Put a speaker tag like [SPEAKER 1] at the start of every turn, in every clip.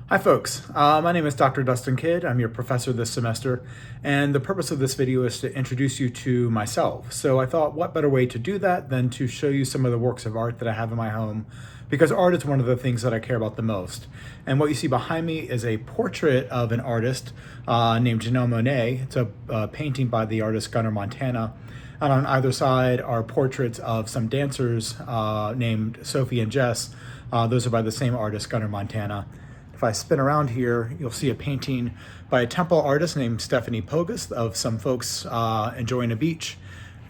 [SPEAKER 1] Hi folks, my name is Dr. Dustin Kidd. I'm your professor this semester, and the purpose of this video is to introduce you to myself. So I thought what better way to do that than to show you some of the works of art that I have in my home, because art is one of the things that I care about the most. And what you see behind me is a portrait of an artist named Janelle Monáe. It's a painting by the artist Gunnar Montana. And on either side are portraits of some dancers named Sophie and Jess. Those are by the same artist, Gunnar Montana. If I spin around here, you'll see a painting by a temple artist named Stephanie Pogus of some folks enjoying a beach,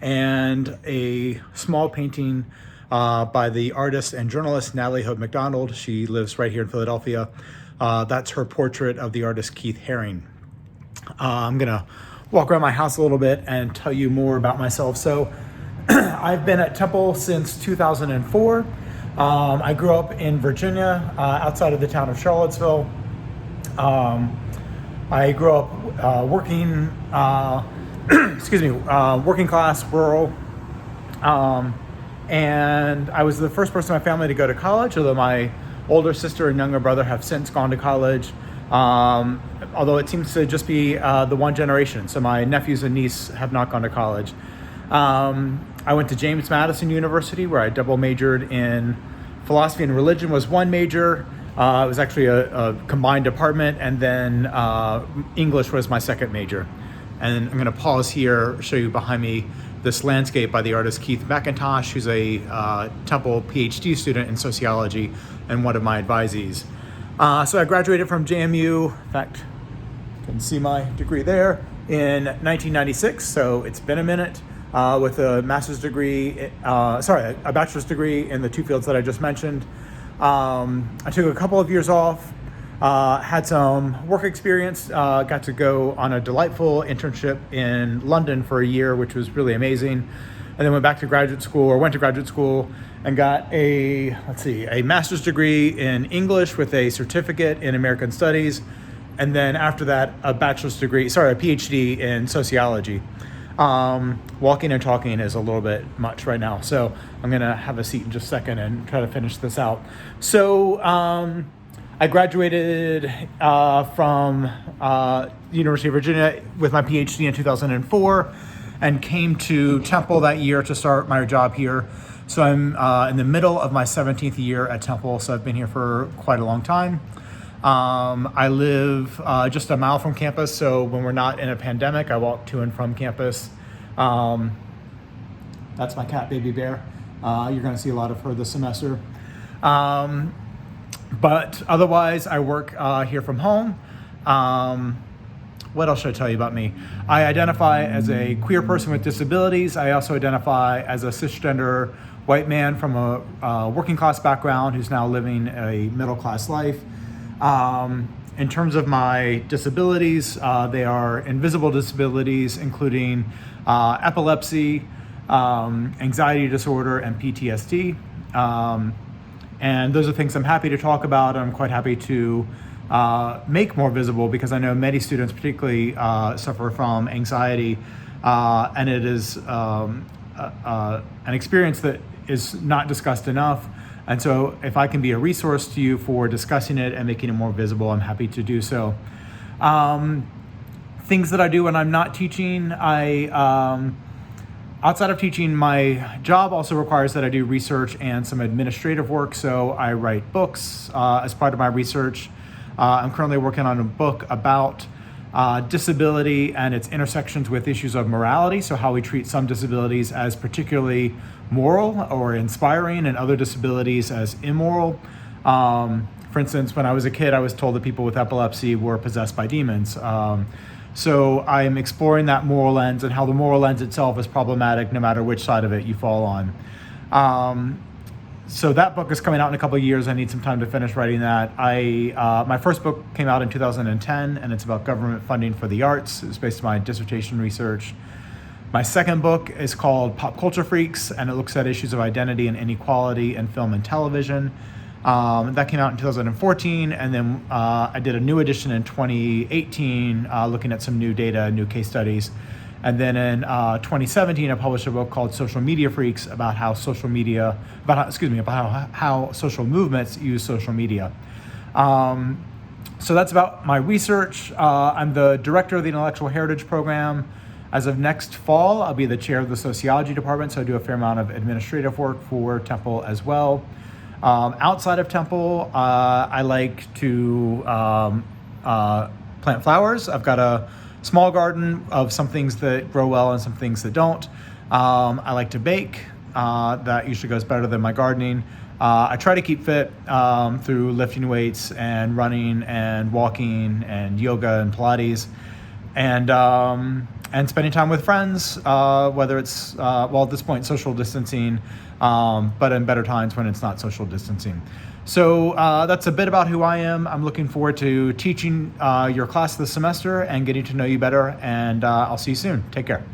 [SPEAKER 1] and a small painting by the artist and journalist Natalie Hope MacDonald. She lives right here in Philadelphia. That's her portrait of the artist Keith Haring. I'm gonna walk around my house a little bit and tell you more about myself. So I've been at Temple since 2004. I grew up in Virginia, outside of the town of Charlottesville. I grew up working, working class, rural, and I was the first person in my family to go to college, although my older sister and younger brother have since gone to college, although it seems to just be the one generation. So my nephews and niece have not gone to college. I went to James Madison University, where I double majored in philosophy and religion was one major. It was actually a combined department, and then English was my second major. And I'm going to pause here, show you behind me this landscape by the artist Keith McIntosh, who's a Temple PhD student in sociology and one of my advisees. So I graduated from JMU, in fact, you can see my degree there, in 1996, so it's been a minute. With a master's degree, a bachelor's degree in the two fields that I just mentioned. I took a couple of years off, had some work experience, got to go on a delightful internship in London for a year, which was really amazing. And then went to graduate school and got a master's degree in English with a certificate in American Studies. And then after that, a PhD in sociology. Walking and talking is a little bit much right now, so I'm going to have a seat in just a second and try to finish this out. So I graduated from the University of Virginia with my PhD in 2004 and came to Temple that year to start my job here. So I'm in the middle of my 17th year at Temple, so I've been here for quite a long time. I live just a mile from campus, so when we're not in a pandemic, I walk to and from campus. That's my cat, Baby Bear. You're going to see a lot of her this semester. But otherwise, I work here from home. What else should I tell you about me? I identify as a queer person with disabilities. I also identify as a cisgender white man from a working class background who's now living a middle class life. In terms of my disabilities, they are invisible disabilities, including epilepsy, anxiety disorder, and PTSD. And those are things I'm happy to talk about. I'm quite happy to make more visible, because I know many students particularly suffer from anxiety, and it is an experience that is not discussed enough. And so if I can be a resource to you for discussing it and making it more visible, I'm happy to do so. Things that I do when I'm not teaching, outside of teaching, my job also requires that I do research and some administrative work. So I write books as part of my research. I'm currently working on a book about disability and its intersections with issues of morality. So how we treat some disabilities as particularly moral or inspiring, and other disabilities as immoral. For instance, when I was a kid, I was told that people with epilepsy were possessed by demons. So I'm exploring that moral lens and how the moral lens itself is problematic no matter which side of it you fall on. So that book is coming out in a couple of years. I need some time to finish writing that. My first book came out in 2010, and it's about government funding for the arts. It's based on my dissertation research. My second book is called Pop Culture Freaks, and it looks at issues of identity and inequality in film and television. That came out in 2014, and then I did a new edition in 2018, looking at some new data, new case studies. And then in 2017, I published a book called Social Media Freaks about how social movements use social media. So that's about my research. I'm the director of the Intellectual Heritage Program. As of next fall, I'll be the chair of the Sociology Department, so I do a fair amount of administrative work for Temple as well. Outside of Temple, I like to plant flowers. I've got a small garden of some things that grow well and some things that don't. I like to bake. That usually goes better than my gardening. I try to keep fit through lifting weights and running and walking and yoga and Pilates, and spending time with friends, whether it's, well, at this point, social distancing, but in better times when it's not social distancing. So that's a bit about who I am. I'm looking forward to teaching your class this semester and getting to know you better, and I'll see you soon. Take care.